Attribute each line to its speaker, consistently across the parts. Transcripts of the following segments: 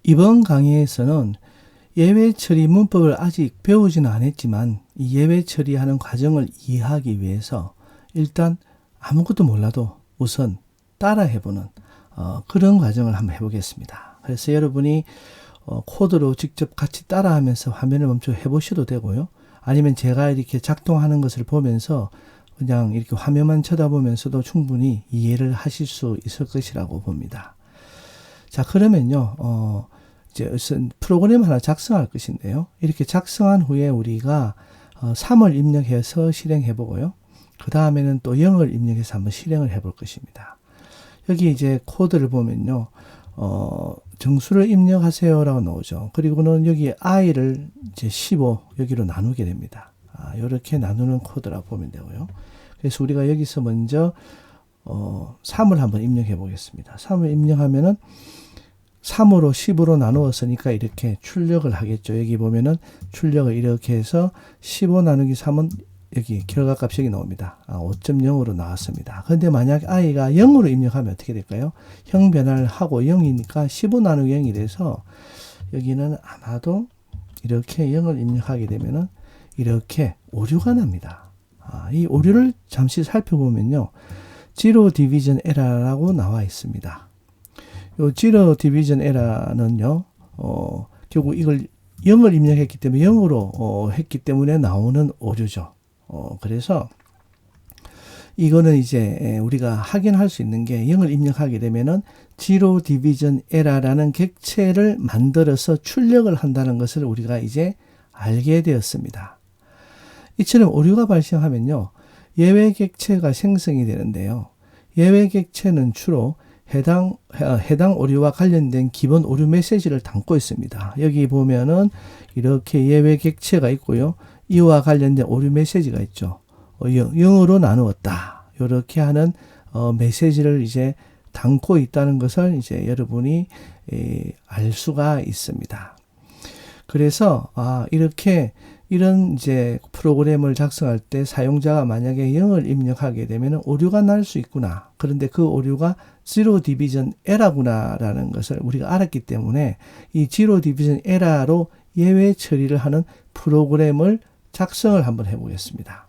Speaker 1: 이번 강의에서는 예외 처리 문법을 아직 배우지는 않았지만 이 예외 처리하는 과정을 이해하기 위해서 일단 아무것도 몰라도 우선 따라 해보는 그런 과정을 한번 해보겠습니다. 그래서 여러분이 코드로 직접 같이 따라하면서 화면을 멈춰 해보셔도 되고요. 아니면 제가 이렇게 작동하는 것을 보면서 그냥 이렇게 화면만 쳐다보면서도 충분히 이해를 하실 수 있을 것이라고 봅니다. 자, 그러면요, 이제 프로그램 하나 작성할 것인데요. 이렇게 작성한 후에 우리가 3을 입력해서 실행해 보고요. 그 다음에는 또 0을 입력해서 한번 실행을 해 볼 것입니다. 여기 이제 코드를 보면요, 정수를 입력하세요라고 나오죠. 그리고는 여기 i를 이제 15 여기로 나누게 됩니다. 이렇게 나누는 코드라고 보면 되고요. 그래서 우리가 여기서 먼저 3을 한번 입력해 보겠습니다. 3을 입력하면은 3으로 10으로 나누었으니까 이렇게 출력을 하겠죠. 여기 보면은 출력을 이렇게 해서 15 나누기 3은 여기 결과값이 여기 나옵니다. 5.0으로 나왔습니다. 그런데 만약 i가 0으로 입력하면 어떻게 될까요? 형 변화를 하고 0이니까 15 나누기 0이 돼서 여기는 아마도 이렇게 0을 입력하게 되면은 이렇게 오류가 납니다. 이 오류를 잠시 살펴보면요. Zero Division Error라고 나와 있습니다. 요 Zero Division Error는요, 결국 이걸 0을 입력했기 때문에 0으로 했기 때문에 나오는 오류죠. 그래서 이거는 이제 우리가 확인할 수 있는 게 0을 입력하게 되면은 Zero Division Error라는 객체를 만들어서 출력을 한다는 것을 우리가 이제 알게 되었습니다. 이처럼 오류가 발생하면요, 예외 객체가 생성이 되는데요. 예외 객체는 주로 해당 오류와 관련된 기본 오류 메시지를 담고 있습니다. 여기 보면은 이렇게 예외 객체가 있고요. 이와 관련된 오류 메시지가 있죠. 0으로 나누었다. 이렇게 하는 메시지를 이제 담고 있다는 것을 이제 여러분이 알 수가 있습니다. 그래서 이런 이제 프로그램을 작성할 때 사용자가 만약에 0을 입력하게 되면 오류가 날 수 있구나. 그런데 그 오류가 Zero Division Error구나라는 것을 우리가 알았기 때문에 이 Zero Division Error로 예외 처리를 하는 프로그램을 작성을 한번 해보겠습니다.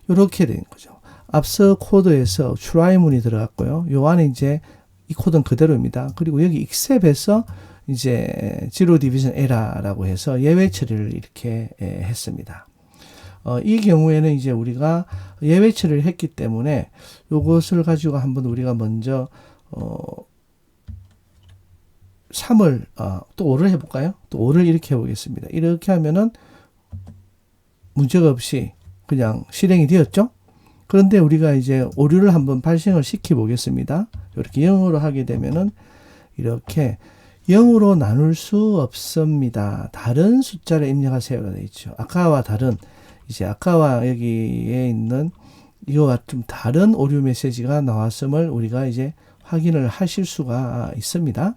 Speaker 1: 이렇게 된 거죠. 앞서 코드에서 try문이 들어갔고요. 요 안에 이제 이 코드는 그대로입니다. 그리고 여기 excep에서 이제 Zero Division Error라고 해서 예외 처리를 이렇게 했습니다. 이 경우에는 이제 우리가 예외 처리를 했기 때문에 요것을 가지고 한번 우리가 먼저 3을 또 5를 해볼까요? 또 5를 이렇게 해보겠습니다. 이렇게 하면은 문제가 없이 그냥 실행이 되었죠? 그런데 우리가 이제 오류를 한번 발생을 시켜 보겠습니다. 이렇게 0으로 하게 되면은 이렇게 0으로 나눌 수 없습니다. 다른 숫자를 입력하세요가 되어 있죠. 아까와 다른, 이제 아까와 여기에 있는 이거와 좀 다른 오류 메시지가 나왔음을 우리가 이제 확인을 하실 수가 있습니다.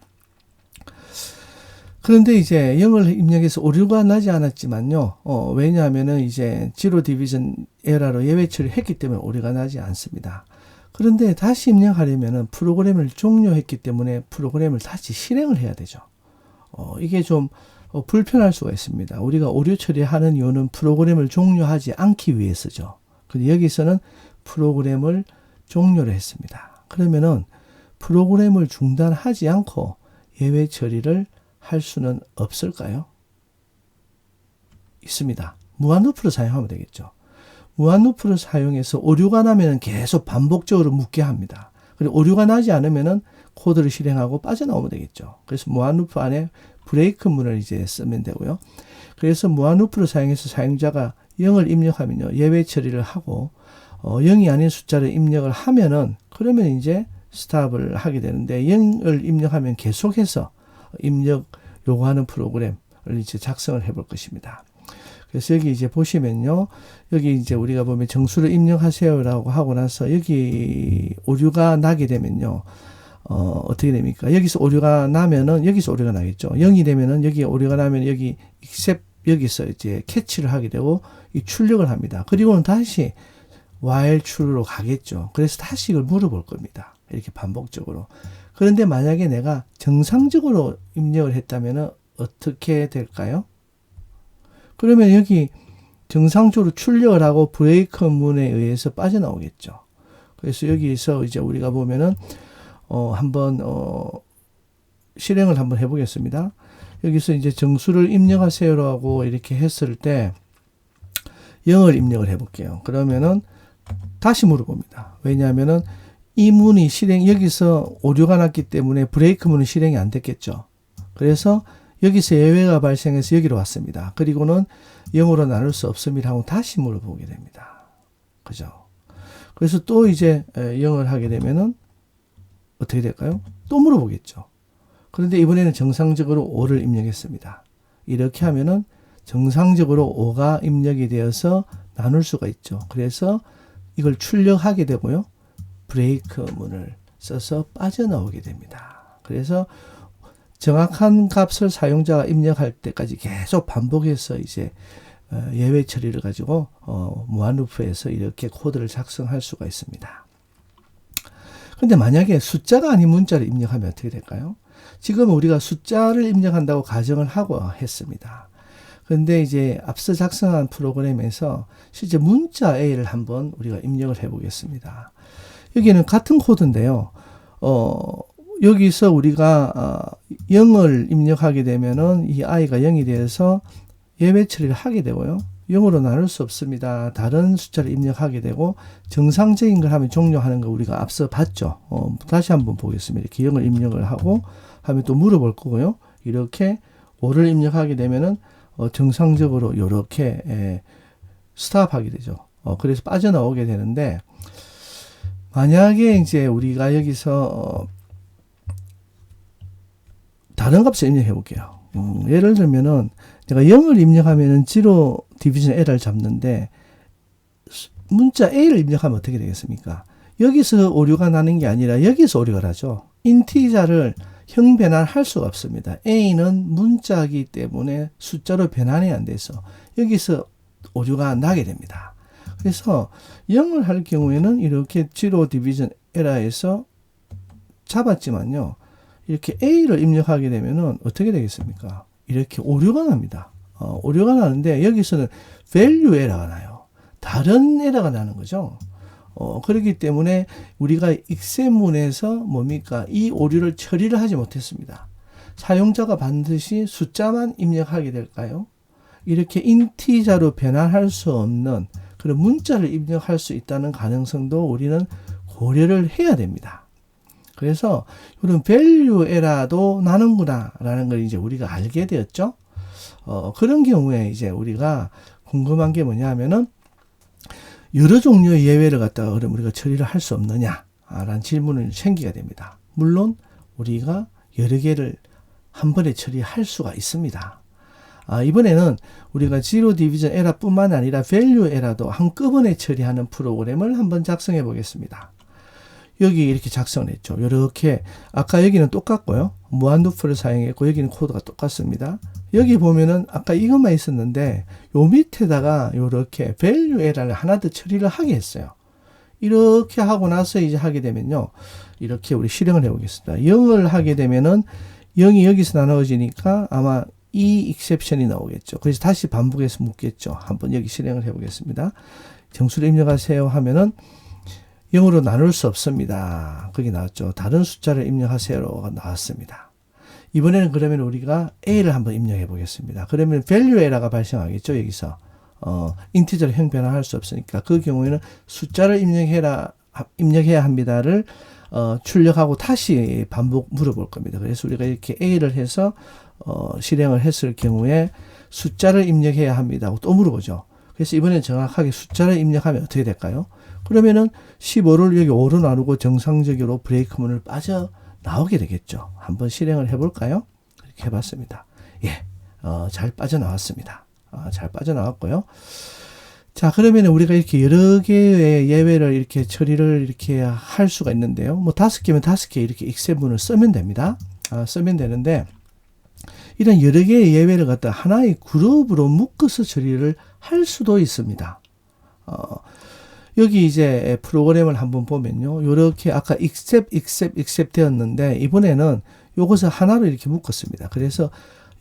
Speaker 1: 그런데 이제 0을 입력해서 오류가 나지 않았지만요. 왜냐하면은 이제 Zero Division Error로 예외 처리를 했기 때문에 오류가 나지 않습니다. 그런데 다시 입력하려면은 프로그램을 종료했기 때문에 프로그램을 다시 실행을 해야 되죠. 이게 좀 불편할 수가 있습니다. 우리가 오류 처리하는 이유는 프로그램을 종료하지 않기 위해서죠. 근데 여기서는 프로그램을 종료를 했습니다. 그러면은 프로그램을 중단하지 않고 예외 처리를 할 수는 없을까요? 있습니다. 무한 루프를 사용하면 되겠죠. 무한 루프를 사용해서 오류가 나면 계속 반복적으로 묻게 합니다. 그리고 오류가 나지 않으면 코드를 실행하고 빠져나오면 되겠죠. 그래서 무한 루프 안에 브레이크 문을 이제 쓰면 되고요. 그래서 무한 루프를 사용해서 사용자가 0을 입력하면요, 예외 처리를 하고 0이 아닌 숫자를 입력을 하면은 그러면 이제 스탑을 하게 되는데 0을 입력하면 계속해서 입력 요구하는 프로그램을 이제 작성을 해볼 것입니다. 그래서 여기 이제 보시면요, 여기 이제 우리가 보면 정수를 입력하세요라고 하고 나서 여기 오류가 나게 되면요, 어떻게 됩니까? 여기서 오류가 나면은 여기서 오류가 나겠죠. 0이 되면은 여기 오류가 나면 여기 except 여기서 이제 캐치를 하게 되고 이 출력을 합니다. 그리고는 다시 while true로 가겠죠. 그래서 다시 이걸 물어볼 겁니다. 이렇게 반복적으로. 그런데 만약에 내가 정상적으로 입력을 했다면 어떻게 될까요? 그러면 여기 정상적으로 출력을 하고 브레이크 문에 의해서 빠져나오겠죠. 그래서 여기서 이제 우리가 보면은 한번 실행을 한번 해보겠습니다. 여기서 이제 정수를 입력하세요라고 이렇게 했을 때 0을 입력을 해볼게요. 그러면은 다시 물어봅니다. 왜냐하면은 이 문이 여기서 오류가 났기 때문에 브레이크 문은 실행이 안 됐겠죠. 그래서 여기서 예외가 발생해서 여기로 왔습니다. 그리고는 0으로 나눌 수 없습니다 하고 다시 물어보게 됩니다. 그죠? 그래서 또 이제 0을 하게 되면은 어떻게 될까요? 또 물어보겠죠. 그런데 이번에는 정상적으로 5를 입력했습니다. 이렇게 하면은 정상적으로 5가 입력이 되어서 나눌 수가 있죠. 그래서 이걸 출력하게 되고요. 브레이크 문을 써서 빠져나오게 됩니다. 그래서 정확한 값을 사용자가 입력할 때까지 계속 반복해서 이제 예외 처리를 가지고 무한루프에서 이렇게 코드를 작성할 수가 있습니다. 근데 만약에 숫자가 아닌 문자를 입력하면 어떻게 될까요? 지금 우리가 숫자를 입력한다고 가정을 하고 했습니다. 근데 이제 앞서 작성한 프로그램에서 실제 문자 A를 한번 우리가 입력을 해 보겠습니다. 여기는 같은 코드인데요. 여기서 우리가 0을 입력하게 되면은 이 i가 0이 돼서 예외 처리를 하게 되고요. 0으로 나눌 수 없습니다. 다른 숫자를 입력하게 되고 정상적인 걸 하면 종료하는 거 우리가 앞서 봤죠. 다시 한번 보겠습니다. 이렇게 0을 입력을 하고 하면 또 물어볼 거고요. 이렇게 5를 입력하게 되면은 정상적으로 이렇게 스탑하게 되죠. 그래서 빠져나오게 되는데 만약에 이제 우리가 여기서 다른 값을 입력해 볼게요. 예를 들면은 내가 0을 입력하면은 zero division error를 잡는데 문자 A를 입력하면 어떻게 되겠습니까? 여기서 오류가 나는 게 아니라 여기서 오류가 나죠. 인티자를 형 변환할 수가 없습니다. A는 문자이기 때문에 숫자로 변환이 안 돼서 여기서 오류가 나게 됩니다. 그래서 0을 할 경우에는 이렇게 zero division error에서 잡았지만요. 이렇게 A를 입력하게 되면은 어떻게 되겠습니까? 이렇게 오류가 납니다. 오류가 나는데 여기서는 value error가 나요. 다른 에러가 나는 거죠. 그렇기 때문에 우리가 익셈문에서 뭡니까? 이 오류를 처리를 하지 못했습니다. 사용자가 반드시 숫자만 입력하게 될까요? 이렇게 인티자로 변환할 수 없는 그런 문자를 입력할 수 있다는 가능성도 우리는 고려를 해야 됩니다. 그래서 이런 value error도 나는구나 라는 걸 이제 우리가 알게 되었죠. 그런 경우에 이제 우리가 궁금한 게 뭐냐 하면은 여러 종류의 예외를 갖다가 그럼 우리가 처리를 할 수 없느냐 라는 질문을 생기게 됩니다. 물론 우리가 여러 개를 한 번에 처리할 수가 있습니다. 이번에는 우리가 zero division error 뿐만 아니라 value error도 한꺼번에 처리하는 프로그램을 한번 작성해 보겠습니다. 여기 이렇게 작성을 했죠. 이렇게 아까 여기는 똑같고요. 무한루프를 사용했고 여기는 코드가 똑같습니다. 여기 보면은 아까 이것만 있었는데 요 밑에다가 이렇게 value error를 하나 더 처리를 하게 했어요. 이렇게 하고 나서 이제 하게 되면요. 이렇게 우리 실행을 해 보겠습니다. 0을 하게 되면은 0이 여기서 나눠지니까 아마 이 exception이 나오겠죠. 그래서 다시 반복해서 묻겠죠. 한번 여기 실행을 해 보겠습니다. 정수를 입력하세요 하면은 0으로 나눌 수 없습니다. 거기 나왔죠. 다른 숫자를 입력하세요가 나왔습니다. 이번에는 그러면 우리가 A를 한번 입력해 보겠습니다. 그러면 value error가 발생하겠죠. 여기서 인티저로 형 변환할 수 없으니까 그 경우에는 숫자를 입력해야 합니다를 출력하고 다시 반복 물어볼 겁니다. 그래서 우리가 이렇게 A를 해서 실행을 했을 경우에 숫자를 입력해야 합니다 하고 또 물어보죠. 그래서 이번엔 정확하게 숫자를 입력하면 어떻게 될까요? 그러면은 15를 여기 5로 나누고 정상적으로 브레이크문을 빠져나오게 되겠죠. 한번 실행을 해볼까요? 이렇게 해봤습니다. 예, 잘 빠져나왔습니다. 잘 빠져나왔고요. 자, 그러면 우리가 이렇게 여러 개의 예외를 이렇게 처리를 이렇게 할 수가 있는데요. 뭐 5개면 5개 이렇게 익셈문을 쓰면 됩니다. 쓰면 되는데, 이런 여러 개의 예외를 갖다 하나의 그룹으로 묶어서 처리를 할 수도 있습니다. 여기 이제 프로그램을 한번 보면요. 요렇게 아까 except 되었는데 이번에는 요것을 하나로 이렇게 묶었습니다. 그래서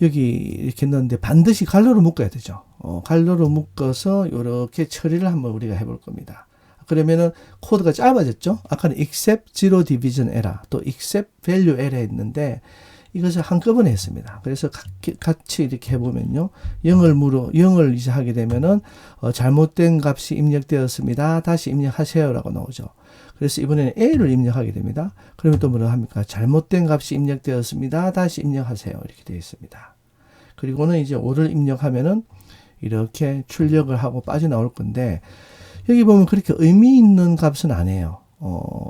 Speaker 1: 여기 이렇게 넣었는데 반드시 갈로로 묶어야 되죠. 갈로로 묶어서 요렇게 처리를 한번 우리가 해볼 겁니다. 그러면은 코드가 짧아졌죠. 아까는 except zero division error 또 except value error 했는데 이것을 한꺼번에 했습니다. 그래서 같이 이렇게 해보면요. 0을 이제 하게 되면은 잘못된 값이 입력되었습니다. 다시 입력하세요 라고 나오죠. 그래서 이번에는 A를 입력하게 됩니다. 그러면 또 뭐라 합니까? 잘못된 값이 입력되었습니다. 다시 입력하세요. 이렇게 되어 있습니다. 그리고는 이제 5를 입력하면은 이렇게 출력을 하고 빠져나올 건데 여기 보면 그렇게 의미 있는 값은 아니에요.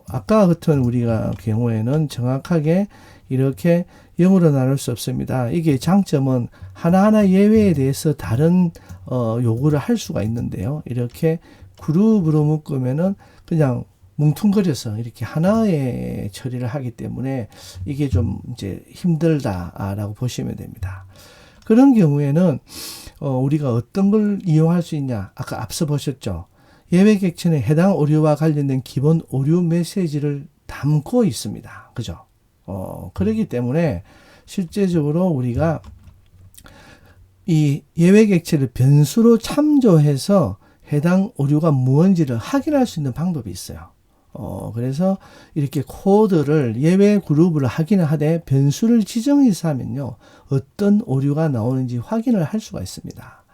Speaker 1: 아까 같은 우리가 경우에는 정확하게 이렇게 0으로 나눌 수 없습니다. 이게 장점은 하나하나 예외에 대해서 다른 요구를 할 수가 있는데요. 이렇게 그룹으로 묶으면은 그냥 뭉퉁거려서 이렇게 하나의 처리를 하기 때문에 이게 좀 이제 힘들다라고 보시면 됩니다. 그런 경우에는 우리가 어떤 걸 이용할 수 있냐? 아까 앞서 보셨죠? 예외 객체는 해당 오류와 관련된 기본 오류 메시지를 담고 있습니다. 그죠? 그렇기 때문에 실제적으로 우리가 이 예외 객체를 변수로 참조해서 해당 오류가 무언지를 확인할 수 있는 방법이 있어요. 그래서 이렇게 코드를 예외 그룹을 확인을 하되 변수를 지정해서 하면요. 어떤 오류가 나오는지 확인을 할 수가 있습니다.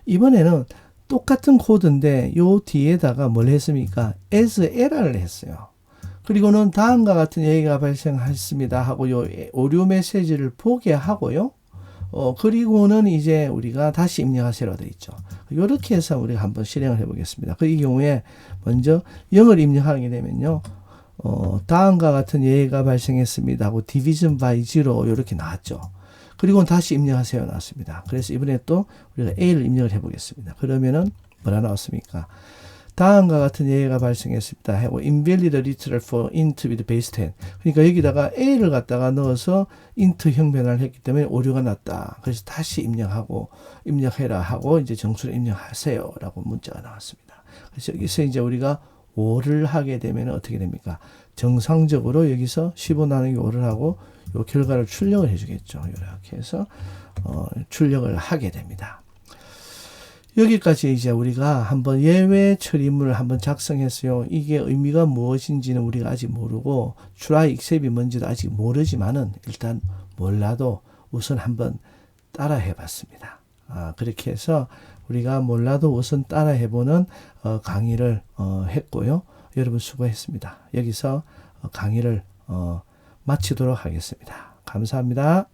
Speaker 1: 이번에는 똑같은 코드인데 요 뒤에다가 뭘 했습니까? as error를 했어요. 그리고는 다음과 같은 얘기가 발생했습니다 하고 요 오류 메시지를 보게 하고요. 그리고는 이제 우리가 다시 입력하세요로 되어 있죠. 이렇게 해서 우리가 한번 실행을 해 보겠습니다. 이 경우에 먼저 0을 입력하게 되면요. 다음과 같은 예가 발생했습니다 하고 division by zero 이렇게 나왔죠. 그리고 다시 입력하세요 나왔습니다. 그래서 이번에 또 우리가 A를 입력을 해 보겠습니다. 그러면은 뭐라 나왔습니까? 다음과 같은 예가 발생했습니다 하고 invalid literal for int with base 10. 그러니까 여기다가 A를 갖다가 넣어서 int형 변화를 했기 때문에 오류가 났다. 그래서 다시 입력하고 입력해라 하고 이제 정수를 입력하세요 라고 문자가 나왔습니다. 그래서 여기서 이제 우리가 5를 하게 되면 어떻게 됩니까? 정상적으로 여기서 15 나누기 5를 하고 요 결과를 출력을 해주겠죠. 이렇게 해서 출력을 하게 됩니다. 여기까지 이제 우리가 한번 예외 처리문을 한번 작성했어요. 이게 의미가 무엇인지는 우리가 아직 모르고 try except이 뭔지도 아직 모르지만은 일단 몰라도 우선 한번 따라 해봤습니다. 그렇게 해서 우리가 몰라도 우선 따라 해보는 강의를 했고요. 여러분 수고했습니다. 여기서 강의를 마치도록 하겠습니다. 감사합니다.